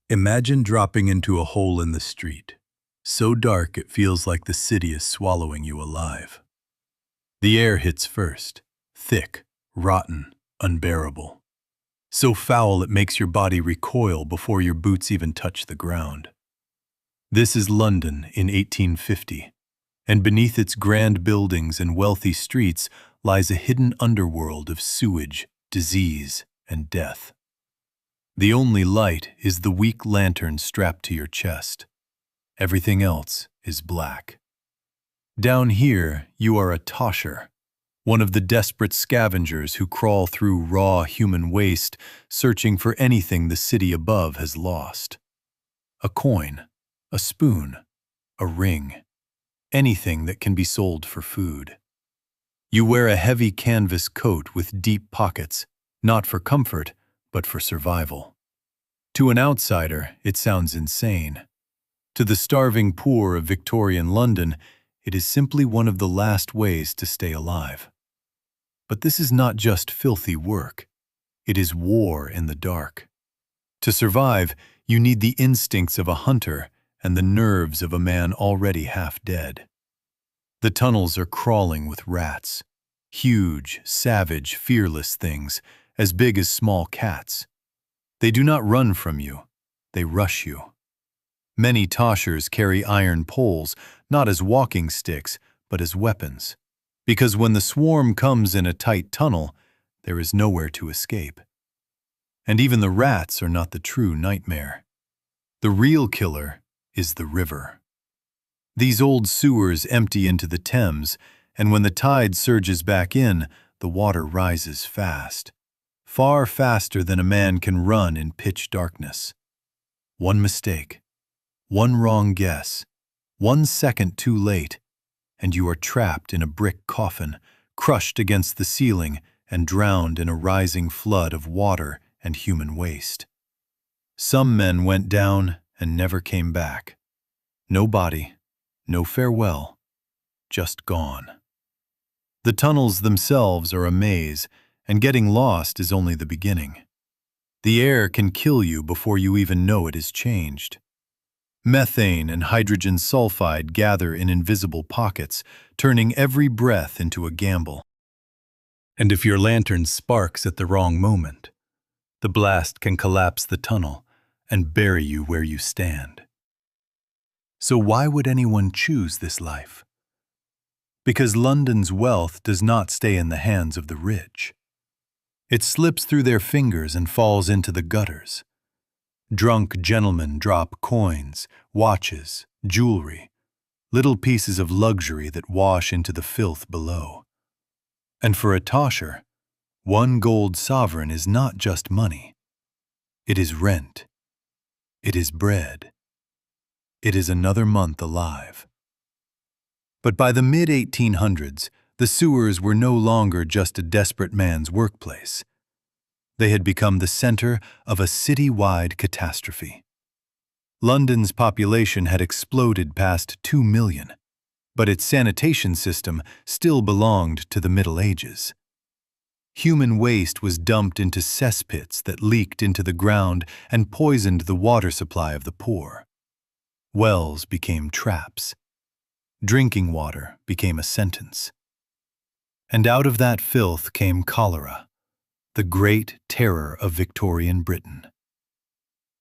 Imagine dropping into a hole in the street, so dark it feels like the city is swallowing you alive. The air hits first, thick, rotten, unbearable. So foul it makes your body recoil before your boots even touch the ground. This is London in 1850, and beneath its grand buildings and wealthy streets lies a hidden underworld of sewage, disease, and death. The only light is the weak lantern strapped to your chest. Everything else is black. Down here, you are a Tosher, one of the desperate scavengers who crawl through raw human waste, searching for anything the city above has lost. A coin, a spoon, a ring, anything that can be sold for food. You wear a heavy canvas coat with deep pockets, not for comfort, but for survival. To an outsider, it sounds insane. To the starving poor of Victorian London, it is simply one of the last ways to stay alive. But this is not just filthy work. It is war in the dark. To survive, you need the instincts of a hunter and the nerves of a man already half dead. The tunnels are crawling with rats, huge, savage, fearless things, as big as small cats. They do not run from you, they rush you. Many Toshers carry iron poles, not as walking sticks, but as weapons, because when the swarm comes in a tight tunnel, there is nowhere to escape. And even the rats are not the true nightmare. The real killer is the river. These old sewers empty into the Thames, and when the tide surges back in, the water rises fast. Far faster than a man can run in pitch darkness. One mistake, one wrong guess, 1 second too late, and you are trapped in a brick coffin, crushed against the ceiling and drowned in a rising flood of water and human waste. Some men went down and never came back. No body, no farewell, just gone. The tunnels themselves are a maze, and getting lost is only the beginning. The air can kill you before you even know it is changed. Methane and hydrogen sulfide gather in invisible pockets, turning every breath into a gamble. And if your lantern sparks at the wrong moment, the blast can collapse the tunnel and bury you where you stand. So why would anyone choose this life? Because London's wealth does not stay in the hands of the rich. It slips through their fingers and falls into the gutters. Drunk gentlemen drop coins, watches, jewelry, little pieces of luxury that wash into the filth below. And for a Tosher, 1 gold sovereign is not just money. It is rent. It is bread. It is another month alive. But by the mid-1800s, the sewers were no longer just a desperate man's workplace. They had become the center of a city-wide catastrophe. London's population had exploded past 2 million, but its sanitation system still belonged to the Middle Ages. Human waste was dumped into cesspits that leaked into the ground and poisoned the water supply of the poor. Wells became traps. Drinking water became a sentence. And out of that filth came cholera, the great terror of Victorian Britain.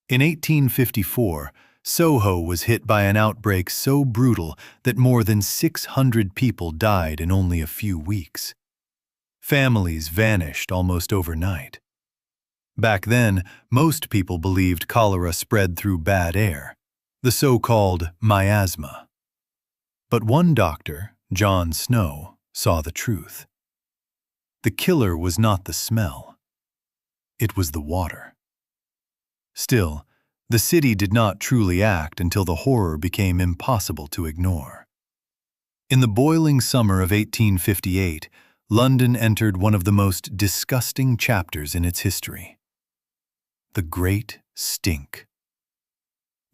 In 1854, Soho was hit by an outbreak so brutal that more than 600 people died in only a few weeks. Families vanished almost overnight. Back then, most people believed cholera spread through bad air, the so-called miasma. But one doctor, John Snow, saw the truth. The killer was not the smell. It was the water. Still, the city did not truly act until the horror became impossible to ignore. In the boiling summer of 1858, London entered one of the most disgusting chapters in its history. The Great Stink.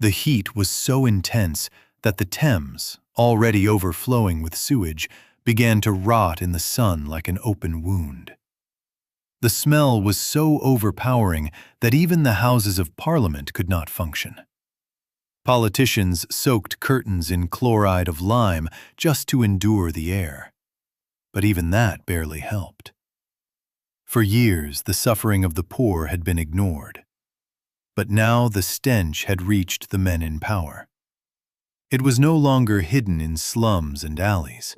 The heat was so intense that the Thames, already overflowing with sewage, began to rot in the sun like an open wound. The smell was so overpowering that even the Houses of Parliament could not function. Politicians soaked curtains in chloride of lime just to endure the air. But even that barely helped. For years, the suffering of the poor had been ignored. But now the stench had reached the men in power. It was no longer hidden in slums and alleys.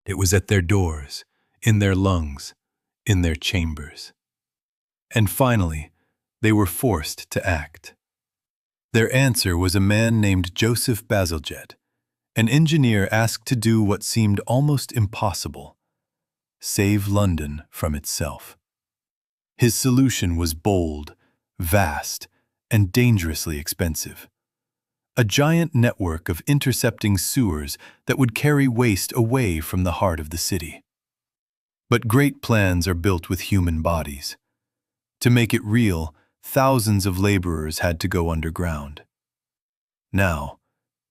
It was at their doors, in their lungs, in their chambers. And finally, they were forced to act. Their answer was a man named Joseph Bazalgette, an engineer asked to do what seemed almost impossible: save London from itself. His solution was bold, vast, and dangerously expensive. A giant network of intercepting sewers that would carry waste away from the heart of the city. But great plans are built with human bodies. To make it real, thousands of laborers had to go underground. Now,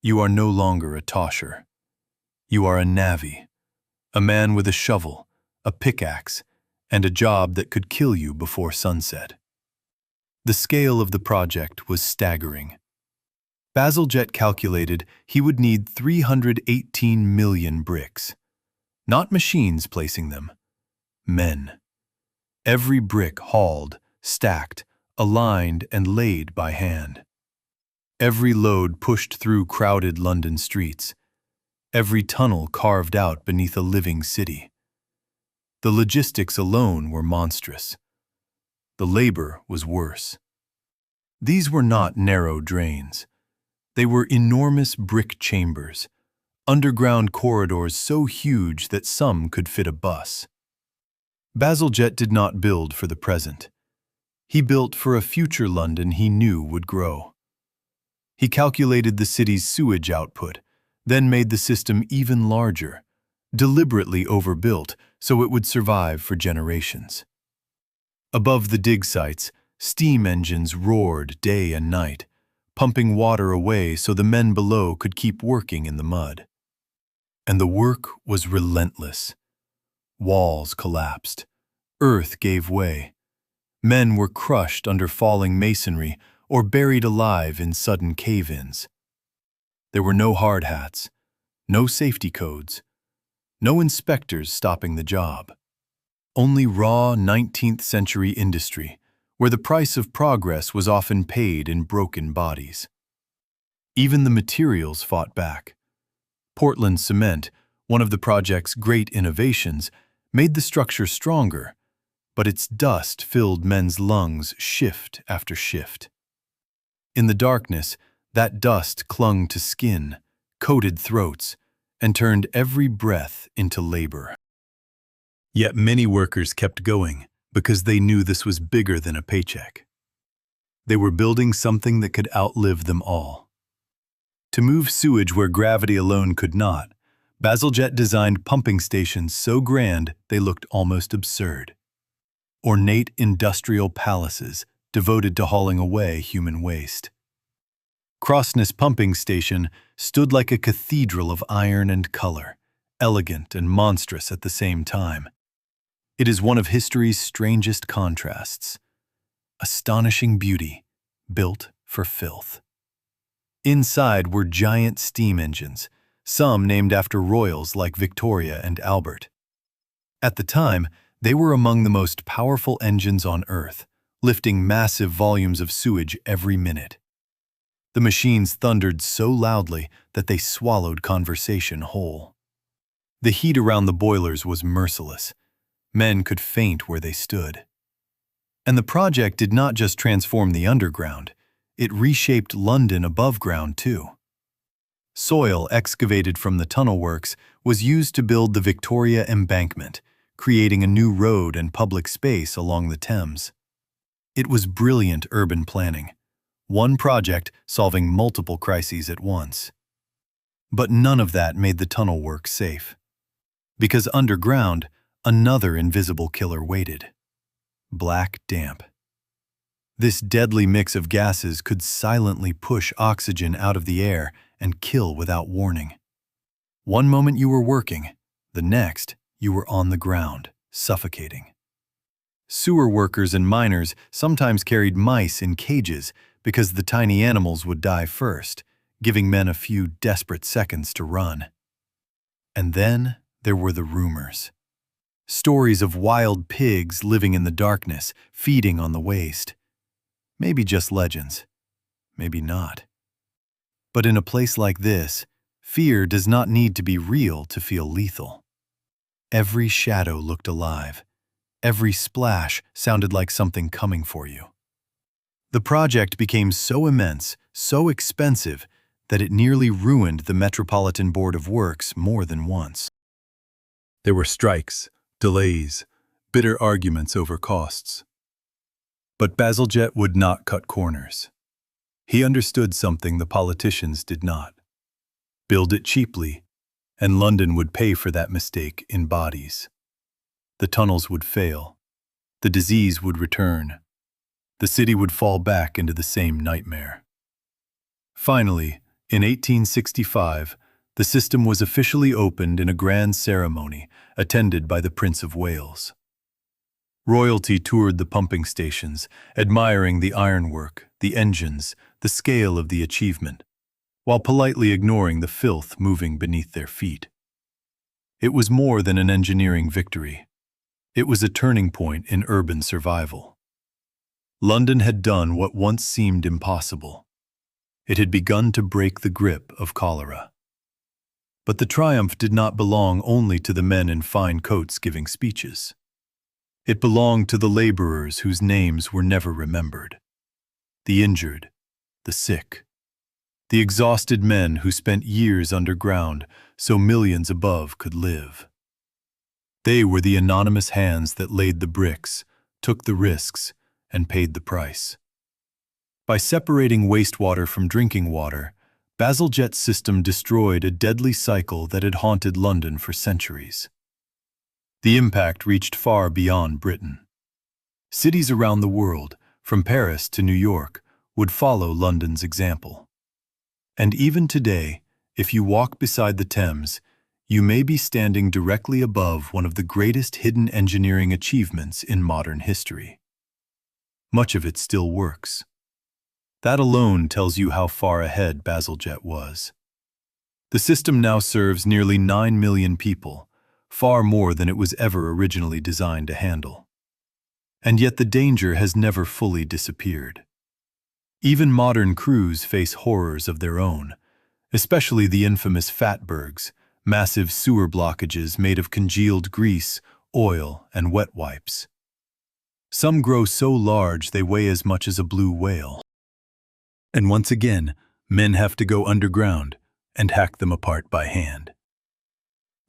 you are no longer a tosher. You are a navvy, a man with a shovel, a pickaxe, and a job that could kill you before sunset. The scale of the project was staggering. Bazalgette calculated he would need 318 million bricks. Not machines placing them, men. Every brick hauled, stacked, aligned, and laid by hand. Every load pushed through crowded London streets. Every tunnel carved out beneath a living city. The logistics alone were monstrous. The labor was worse. These were not narrow drains. They were enormous brick chambers, underground corridors so huge that some could fit a bus. Bazalgette did not build for the present. He built for a future London he knew would grow. He calculated the city's sewage output, then made the system even larger, deliberately overbuilt so it would survive for generations. Above the dig sites, steam engines roared day and night, pumping water away so the men below could keep working in the mud. And the work was relentless. Walls collapsed. Earth gave way. Men were crushed under falling masonry or buried alive in sudden cave-ins. There were no hard hats, no safety codes, no inspectors stopping the job. Only raw 19th century industry, where the price of progress was often paid in broken bodies. Even the materials fought back. Portland cement, one of the project's great innovations, made the structure stronger, but its dust filled men's lungs shift after shift. In the darkness, that dust clung to skin, coated throats, and turned every breath into labor. Yet many workers kept going because they knew this was bigger than a paycheck. They were building something that could outlive them all. To move sewage where gravity alone could not, Bazalgette designed pumping stations so grand they looked almost absurd. Ornate industrial palaces devoted to hauling away human waste. Crossness Pumping Station stood like a cathedral of iron and color, elegant and monstrous at the same time. It is one of history's strangest contrasts. Astonishing beauty, built for filth. Inside were giant steam engines, some named after royals like Victoria and Albert. At the time, they were among the most powerful engines on Earth, lifting massive volumes of sewage every minute. The machines thundered so loudly that they swallowed conversation whole. The heat around the boilers was merciless. Men could faint where they stood. And the project did not just transform the underground, it reshaped London above ground too. Soil excavated from the tunnel works was used to build the Victoria Embankment, creating a new road and public space along the Thames. It was brilliant urban planning, one project solving multiple crises at once. But none of that made the tunnel work safe. Because underground, another invisible killer waited: black damp. This deadly mix of gases could silently push oxygen out of the air and kill without warning. One moment you were working, the next you were on the ground, suffocating. Sewer workers and miners sometimes carried mice in cages because the tiny animals would die first, giving men a few desperate seconds to run. And then there were the rumors. Stories of wild pigs living in the darkness, feeding on the waste. Maybe just legends. Maybe not. But in a place like this, fear does not need to be real to feel lethal. Every shadow looked alive. Every splash sounded like something coming for you. The project became so immense, so expensive, that it nearly ruined the Metropolitan Board of Works more than once. There were strikes, delays, bitter arguments over costs. But Bazalgette would not cut corners. He understood something the politicians did not. Build it cheaply, and London would pay for that mistake in bodies. The tunnels would fail. The disease would return. The city would fall back into the same nightmare. Finally, in 1865, the system was officially opened in a grand ceremony attended by the Prince of Wales. Royalty toured the pumping stations, admiring the ironwork, the engines, the scale of the achievement, while politely ignoring the filth moving beneath their feet. It was more than an engineering victory. It was a turning point in urban survival. London had done what once seemed impossible. It had begun to break the grip of cholera. But the triumph did not belong only to the men in fine coats giving speeches. It belonged to the laborers whose names were never remembered. The injured, the sick, the exhausted men who spent years underground so millions above could live. They were the anonymous hands that laid the bricks, took the risks, and paid the price. By separating wastewater from drinking water, Bazalgette's system destroyed a deadly cycle that had haunted London for centuries. The impact reached far beyond Britain. Cities around the world, from Paris to New York, would follow London's example. And even today, if you walk beside the Thames, you may be standing directly above one of the greatest hidden engineering achievements in modern history. Much of it still works. That alone tells you how far ahead Bazalgette was. The system now serves nearly 9 million people, far more than it was ever originally designed to handle. And yet the danger has never fully disappeared. Even modern crews face horrors of their own, especially the infamous fatbergs, massive sewer blockages made of congealed grease, oil, and wet wipes. Some grow so large they weigh as much as a blue whale. And once again, men have to go underground and hack them apart by hand.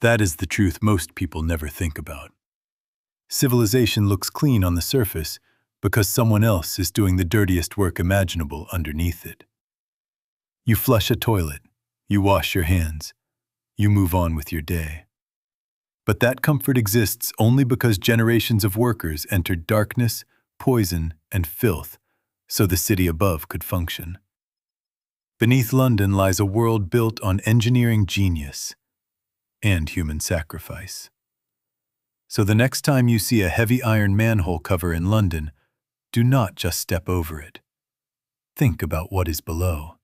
That is the truth most people never think about. Civilization looks clean on the surface because someone else is doing the dirtiest work imaginable underneath it. You flush a toilet, you wash your hands, you move on with your day. But that comfort exists only because generations of workers entered darkness, poison, and filth so the city above could function. Beneath London lies a world built on engineering genius and human sacrifice. So the next time you see a heavy iron manhole cover in London, do not just step over it. Think about what is below.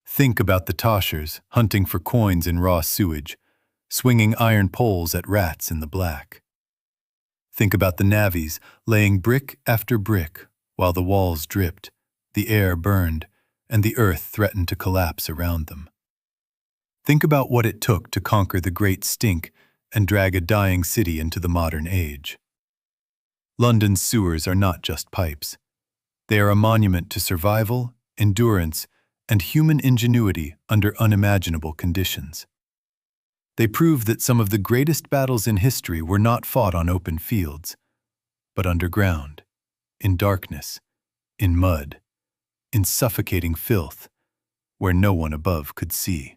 Think about the Toshers hunting for coins in raw sewage, swinging iron poles at rats in the black. Think about the navvies laying brick after brick while the walls dripped, the air burned, and the earth threatened to collapse around them. Think about what it took to conquer the great stink and drag a dying city into the modern age. London's sewers are not just pipes. They are a monument to survival, endurance, and human ingenuity under unimaginable conditions. They prove that some of the greatest battles in history were not fought on open fields, but underground, in darkness, in mud, in suffocating filth, where no one above could see.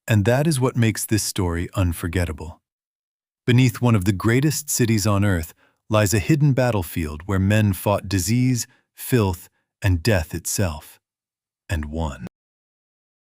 And that is what makes this story unforgettable. Beneath one of the greatest cities on earth lies a hidden battlefield where men fought disease, filth, and death itself, and won.